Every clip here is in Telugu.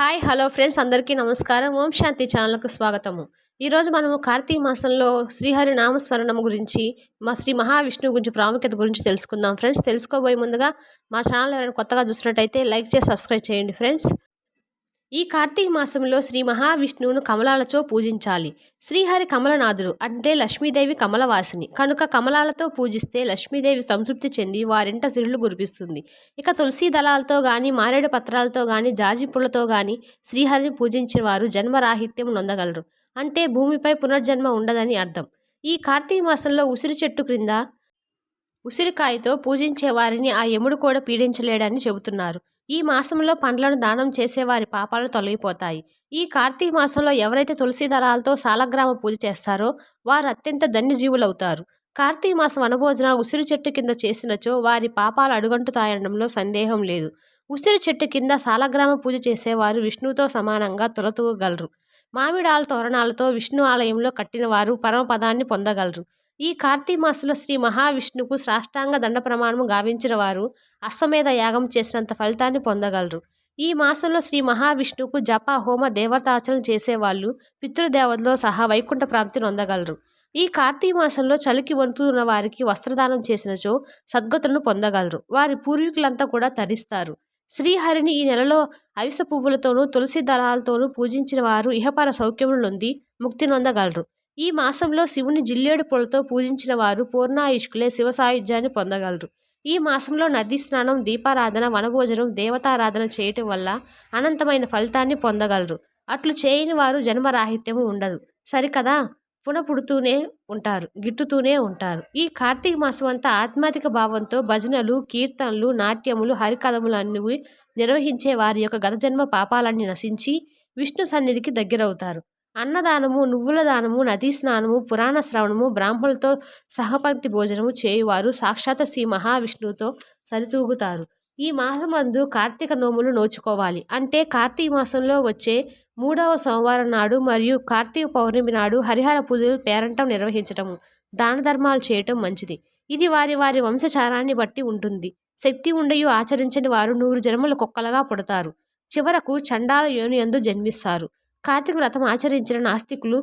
హాయ్ హలో ఫ్రెండ్స్ అందరికీ నమస్కారం. ఓం శాంతి ఛానల్కు స్వాగతము. ఈరోజు మనము కార్తీక మాసంలో శ్రీహరి నామస్మరణం గురించి శ్రీ మహావిష్ణువు గురించి ప్రాముఖ్యత గురించి తెలుసుకుందాం ఫ్రెండ్స్. తెలుసుకోబోయే ముందుగా మా ఛానల్ ఎవరైనా కొత్తగా చూసినట్టయితే లైక్ చేసి సబ్స్క్రైబ్ చేయండి ఫ్రెండ్స్. ఈ కార్తీక మాసంలో శ్రీ మహావిష్ణువును కమలాలతో పూజించాలి. శ్రీహరి కమలనాథుడు అంటే లక్ష్మీదేవి కమలవాసిని కనుక కమలాలతో పూజిస్తే లక్ష్మీదేవి సంతృప్తి చెంది వారింట సిరులు కురిపిస్తుంది. ఇక తులసి దళాలతో కానీ మారేడు పత్రాలతో కానీ జాజి పూలతో కానీ శ్రీహరిని పూజించిన వారు జన్మరాహిత్యం నొందగలరు. అంటే భూమిపై పునర్జన్మ ఉండదని అర్థం. ఈ కార్తీక మాసంలో ఉసిరి చెట్టు క్రింద ఉసిరికాయతో పూజించే వారిని ఆ యముడు కూడా పీడించలేడని చెబుతున్నారు. ఈ మాసంలో పండ్లను దానం చేసే వారి పాపాలు తొలగిపోతాయి. ఈ కార్తీక మాసంలో ఎవరైతే తులసి దళాలతో సాలగ్రామ పూజ చేస్తారో వారు అత్యంత ధన్యజీవులవుతారు. కార్తీక మాసం వనభోజనాలు ఉసిరి చెట్టు కింద చేసినచో వారి పాపాలు అడుగంటుతాయనడంలో సందేహం లేదు. ఉసిరి చెట్టు కింద సాలగ్రామ పూజ చేసేవారు విష్ణువుతో సమానంగా తొలతూగలరు. మామిడాల తోరణాలతో విష్ణు ఆలయంలో కట్టిన వారు పరమపదాన్ని పొందగలరు. ఈ కార్తీక మాసంలో శ్రీ మహావిష్ణువుకు సాష్టాంగ దండ ప్రమాణము గావించిన వారు అశ్వమేధ యాగం చేసినంత ఫలితాన్ని పొందగలరు. ఈ మాసంలో శ్రీ మహావిష్ణువుకు జప హోమ దేవతార్చనలు చేసేవాళ్ళు పితృదేవతలో సహా వైకుంఠ ప్రాప్తి నొందగలరు. ఈ కార్తీక మాసంలో చలికి వణుకుతున్న వారికి వస్త్రదానం చేసినచో సద్గతులను పొందగలరు. వారి పూర్వీకులంతా కూడా తరిస్తారు. శ్రీహరిని ఈ నెలలో అవిసె పువ్వులతోనూ తులసి దళాలతోనూ పూజించిన వారు ఇహపర సౌఖ్యములు నొంది ముక్తి నొందగలరు. ఈ మాసంలో శివుని జిల్లేడు పూలతో పూజించిన వారు పూర్ణాయుష్కులే శివ సాయుధ్యాన్ని పొందగలరు. ఈ మాసంలో నదీ స్నానం, దీపారాధన, వనభోజనం, దేవతారాధన చేయటం వల్ల అనంతమైన ఫలితాన్ని పొందగలరు. అట్లు చేయని వారు జన్మరాహిత్యము ఉండదు. సరికదా, పుడుతూనే ఉంటారు, గిట్టుతూనే ఉంటారు. ఈ కార్తీక మాసం అంతా ఆధ్యాత్మిక భావంతో భజనలు, కీర్తనలు, నాట్యములు, హరికథములు అన్ని నిర్వహించే వారి యొక్క గత జన్మ పాపాలన్నీ నశించి విష్ణు సన్నిధికి దగ్గరవుతారు. అన్నదానము, నువ్వుల దానము, నదీ స్నానము, పురాణ శ్రవణము, బ్రాహ్మణులతో సహపంక్తి భోజనము చేయువారు సాక్షాత్ శ్రీ మహావిష్ణువుతో సరితూగుతారు. ఈ మాసమందు కార్తీక నోములు నోచుకోవాలి. అంటే కార్తీక మాసంలో వచ్చే 3వ సోమవారం నాడు మరియు కార్తీక పౌర్ణమి నాడు హరిహర పూజలు పేరంటం నిర్వహించటము, దాన ధర్మాలు చేయటం మంచిది. ఇది వారి వారి వంశచారాన్ని బట్టి ఉంటుంది. శక్తి ఉండయు ఆచరించని వారు 100 జన్మల కుక్కలుగా పుడతారు. చివరకు చండాల యోనియందు జన్మిస్తారు. కార్తీక వ్రతం ఆచరించిన నాస్తికులు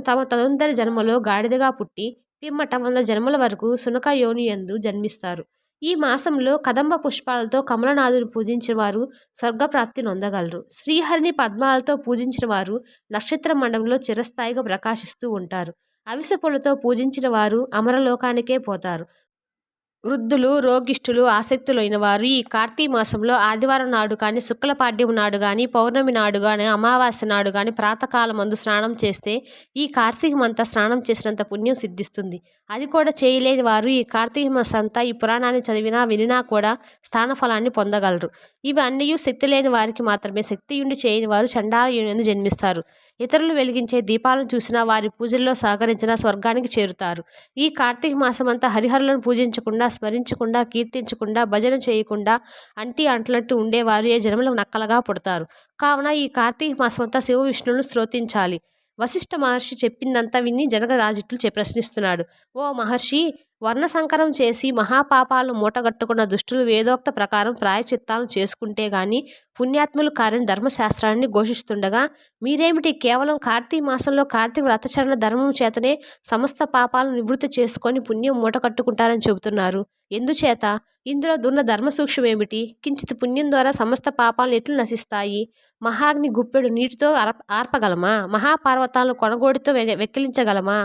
తమ తదుంతరి జన్మలో గాడిదగా పుట్టి పిమ్మట 100 జన్మల వరకు సునక యోనియందు జన్మిస్తారు. ఈ మాసంలో కదంబ పుష్పాలతో కమలనాథుని పూజించిన వారు స్వర్గప్రాప్తి నొందగలరు. శ్రీహరిని పద్మాలతో పూజించిన వారు నక్షత్ర మండలంలో చిరస్థాయిగా ప్రకాశిస్తూ ఉంటారు. అవిసె పూలతో పూజించిన వారు అమరలోకానికే పోతారు. వృద్ధులు, రోగిష్ఠులు, ఆసక్తులైన వారు ఈ కార్తీక మాసంలో ఆదివారం నాడు కానీ, శుక్లపాడ్యం నాడు కానీ, పౌర్ణమి నాడు కానీ, అమావాస్య నాడు కానీ ప్రాతకాలం మందు స్నానం చేస్తే ఈ కార్తీకమంతా స్నానం చేసినంత పుణ్యం సిద్ధిస్తుంది. అది కూడా చేయలేని వారు ఈ కార్తీక మాసంతా ఈ పురాణాన్ని చదివినా వినినా కూడా స్థాన ఫలాన్ని పొందగలరు. ఇవి అన్నీ శక్తి లేని వారికి మాత్రమే. శక్తియుండి చేయని వారు చండాల యోనియందు జన్మిస్తారు. ఇతరులు వెలిగించే దీపాలను చూసినా వారి పూజల్లో సహకరించిన స్వర్గానికి చేరుతారు. ఈ కార్తీక మాసమంతా హరిహరులను పూజించకుండా, స్మరించకుండా, కీర్తించకుండా, భజన చేయకుండా అంటలట్టు ఉండేవారు ఏ జన్మలకు నక్కలుగా పుడతారు. కావున ఈ కార్తీక మాసమంతా శివ విష్ణువులను స్తోత్రించాలి. వశిష్ఠ మహర్షి చెప్పిందంతా విని జనకరాజిట్లు ప్రశ్నిస్తున్నాడు. ఓ మహర్షి, వర్ణ సంకరం చేసి మహాపాపాలను మూటగట్టుకున్న దుష్టులు వేదోక్త ప్రకారం ప్రాయచిత్తాలను చేసుకుంటే గాని పుణ్యాత్ములు కారని ధర్మశాస్త్రాన్ని ఘోషిస్తుండగా మీరేమిటి కేవలం కార్తీక మాసంలో కార్తీక వ్రతచరణ ధర్మం చేతనే సమస్త పాపాలను నివృత్తి చేసుకొని పుణ్యం మూటకట్టుకుంటారని చెబుతున్నారు. ఎందుచేత? ఇందులో దున్న ధర్మ సూక్ష్మం ఏమిటి? కించిత్ పుణ్యం ద్వారా సమస్త పాపాలను ఎట్లు నశిస్తాయి? మహాగ్ని గుప్పెడు నీటితో ఆర్పగలమా? మహాపర్వతాలను కొనగోడితో వెక్కిలించగలమా?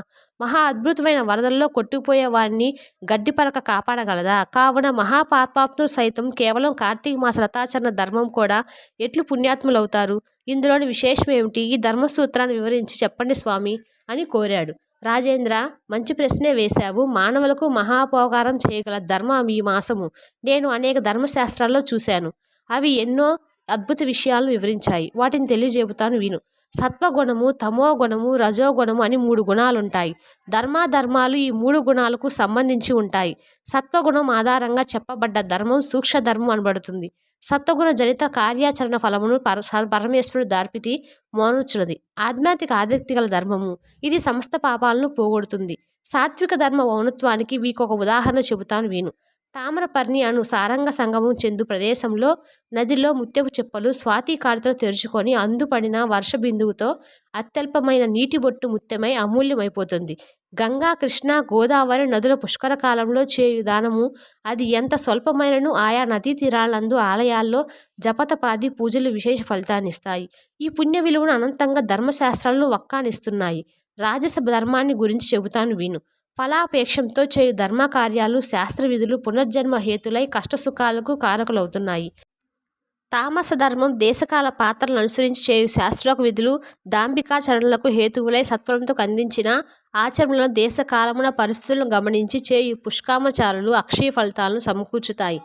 మహా అద్భుతమైన వరదల్లో కొట్టుకుపోయే వారిని గడ్డిపరక కాపాడగలదా? కావున మహాపాపాత్ములు సైతం కేవలం కార్తీక మాస వ్రతాచరణ ధర్మం కూడా ఎట్లు పుణ్యాత్ములవుతారు? ఇందులోని విశేషం ఏమిటి? ఈ ధర్మసూత్రాన్ని వివరించి చెప్పండి స్వామి అని కోరాడు. రాజేంద్ర, మంచి ప్రశ్నే వేశావు. మానవులకు మహాపకారం చేయగల ధర్మం ఈ మాసము. నేను అనేక ధర్మశాస్త్రాల్లో చూశాను. అవి ఎన్నో అద్భుత విషయాలను వివరించాయి. వాటిని తెలియజేపుతాను విను. సత్వగుణము, తమో గుణము, రజోగుణము అని 3 గుణాలుంటాయి. ధర్మాలు ఈ 3 గుణాలకు సంబంధించి ఉంటాయి. సత్వగుణం ఆధారంగా చెప్పబడ్డ ధర్మం సూక్ష్మ ధర్మం అనబడుతుంది. సత్వగుణ జనిత కార్యాచరణ ఫలమును పరమేశ్వరుడు దార్పితి మోనుచున్నది. ఆధ్యాత్మిక ఆసక్తి గల ధర్మము ఇది సమస్త పాపాలను పోగొడుతుంది. సాత్విక ధర్మ ఔన్నత్వానికి వీకొక ఉదాహరణ చెబుతాను విను. తామ్రపర్ణి అను సారంగ సంగమం చెందు ప్రదేశంలో నదిలో ముత్యపు చిప్పలు స్వాతి కాడితో తెరుచుకొని అందుపడిన వర్ష బిందువుతో అత్యల్పమైన నీటి బొట్టు ముత్యమై అమూల్యమైపోతుంది. గంగా, కృష్ణ, గోదావరి నదుల పుష్కర కాలంలో చేయు దానము అది ఎంత స్వల్పమైనను ఆయా నదీ తీరాలందు ఆలయాల్లో జపతపాది పూజలు విశేష ఫలితాన్నిస్తాయి. ఈ పుణ్య విలువను అనంతంగా ధర్మశాస్త్రాలను వక్కానిస్తున్నాయి. రాజస ధర్మాన్ని గురించి చెబుతాను విను. ఫలాపేక్షంతో చేయు ధర్మకార్యాలు శాస్త్ర విధులు పునర్జన్మ హేతులై కష్టసుఖాలకు కారకులవుతున్నాయి. తామస ధర్మం దేశకాల పాత్రలను అనుసరించి చేయు శాస్త్రోక విధులు దాంభికాచరణలకు హేతువులై సత్ఫలంతో అందించిన ఆచరణలో దేశకాలమున పరిస్థితులను గమనించి చేయు పుష్కామచారులు అక్షయ ఫలితాలను సమకూర్చుతాయి.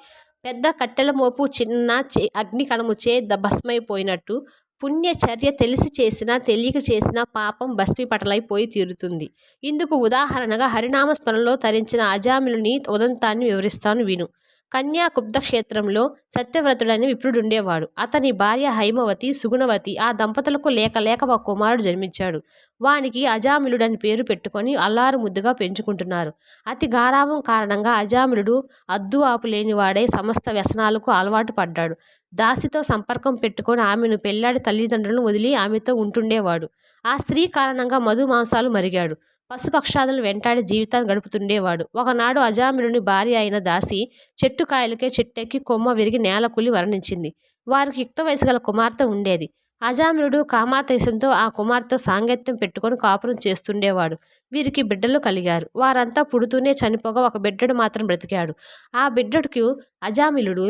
పెద్ద కట్టెల మోపు చిన్న అగ్ని కణముచే భస్మైపోయినట్టు పుణ్యచర్య తెలిసి చేసినా తెలియక చేసిన పాపం భస్మీపటలైపోయి తీరుతుంది. ఇందుకు ఉదాహరణగా హరినామస్మరణలో తరించిన అజామిలుని ఉదంతాన్ని వివరిస్తాను విను. కన్యాకుబ్జ క్షేత్రంలో సత్యవ్రతుడని విప్రుడుండేవాడు. అతని భార్య హైమవతి, సుగుణవతి. ఆ దంపతులకు లేక లేక ఒక కుమారుడు జన్మించాడు. వానికి అజామిలుడని పేరు పెట్టుకొని అల్లారు ముద్దుగా పెంచుకుంటున్నారు. అతి గారాబం కారణంగా అజామిలుడు అద్దు ఆపు లేనివాడై సమస్త వ్యసనాలకు అలవాటు పడ్డాడు. దాసితో సంపర్కం పెట్టుకొని ఆమెను పెళ్లాడి తల్లిదండ్రులను వదిలి ఆమెతో ఉంటుండేవాడు. ఆ స్త్రీ కారణంగా మధు మాంసాలు మరిగాడు. పశుపక్షాదులను వెంటాడి జీవితాన్ని గడుపుతుండేవాడు. ఒకనాడు అజామిలుని భార్య అయిన దాసి చెట్టు కాయలకే చెట్టెక్కి కొమ్మ విరిగి నేలకూలి మరణించింది. వారికి యుక్త వయసు గల కుమార్తె ఉండేది. అజామిలుడు కామాతేశంతో ఆ కుమార్తెతో సాంగత్యం పెట్టుకొని కాపురం చేస్తుండేవాడు. వీరికి బిడ్డలు కలిగారు. వారంతా పుడుతూనే చనిపోగా ఒక బిడ్డడు మాత్రం బ్రతికాడు. ఆ బిడ్డకు అజామిలుడు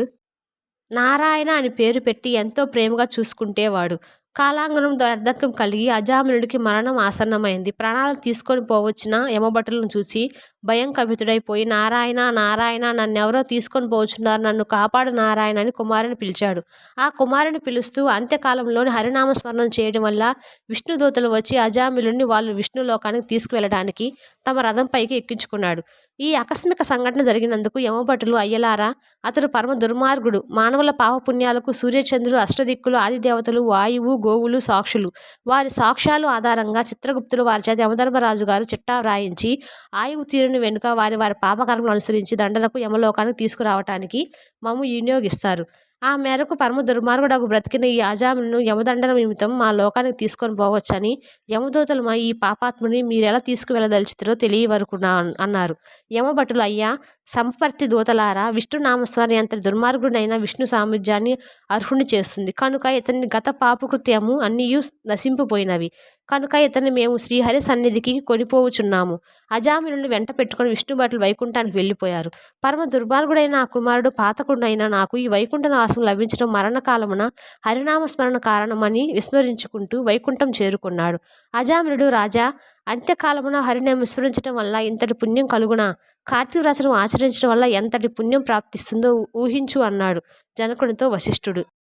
నారాయణ అని పేరు పెట్టి ఎంతో ప్రేమగా చూసుకుంటేవాడు. కాలాంగనం వార్ధక్యం కలిగి అజామిలుడికి మరణం ఆసన్నమైంది. ప్రాణాలు తీసుకొని పోవచ్చిన యమభటులను చూసి భయం కవితుడైపోయి నారాయణ నారాయణ నన్నెవరో తీసుకొని పోవచ్చున్నారు, నన్ను కాపాడు నారాయణ అని కుమారుని పిలిచాడు. ఆ కుమారుని పిలుస్తూ అంత్యకాలంలోని హరినామస్మరణం చేయడం వల్ల విష్ణుదూతలు వచ్చి అజామిలుడిని వాళ్ళు విష్ణులోకానికి తీసుకువెళ్ళడానికి తమ రథంపైకి ఎక్కించుకున్నాడు. ఈ ఆకస్మిక సంఘటన జరిగినందుకు యమభటులు అయ్యలారా అతడు పరమ దుర్మార్గుడు, మానవుల పాపపుణ్యాలకు సూర్యచంద్రులు, అష్టదిక్కులు, ఆదిదేవతలు, వాయువు, గోవులు సాక్షులు. వారి సాక్ష్యాలు ఆధారంగా చిత్రగుప్తుడు వారి చేత యమధర్మరాజు గారు చిట్టా వ్రాయించి ఆయువు తీరుని వెనుక వారి వారి పాపకర్మలు అనుసరించి దండలకు యమలోకానికి తీసుకురావటానికి మమ్ము వినియోగిస్తారు. ఆ మేరకు పరమ దుర్మార్గుడకు బ్రతికిన ఈ అజామిలును యమదండన నిమిత్తం మా లోకానికి తీసుకొని పోవచ్చని యమదూతలు ఈ పాపాత్ముని మీరెలా తీసుకువెళ్ళదలిచితిరో తెలియవరకునా అన్నారు. యమభటులు అయ్యా సంపర్తి దూతలారా, విష్ణు నామస్మరణ అంతటి దుర్మార్గుడైన విష్ణు సామ్రాజ్యాన్ని అర్హుని చేస్తుంది కనుక ఇతని గత పాపకృత్యము అన్నీయు నశింపుపోయినవి కనుక ఇతన్ని మేము శ్రీహరి సన్నిధికి కొనిపోవుచున్నాము. అజామిలుని వెంట పెట్టుకుని విష్ణు భటులు వైకుంఠానికి వెళ్ళిపోయారు. పరమ దుర్మార్గుడైన ఆ కుమారుడు పాతకుడైన నాకు ఈ వైకుంఠ నాశం లభించడం మరణకాలమున హరినామస్మరణ కారణమని విస్మరించుకుంటూ వైకుంఠం చేరుకున్నాడు. అజామిలుడు రాజా, అంత్యకాలమున హరిని విస్మరించడం వల్ల ఇంతటి పుణ్యం కలుగునా? కార్తీక వ్రతం ఆచరించడం వల్ల ఎంతటి పుణ్యం ప్రాప్తిస్తుందో ఊహించు అన్నాడు జనకునితో వశిష్ఠుడు.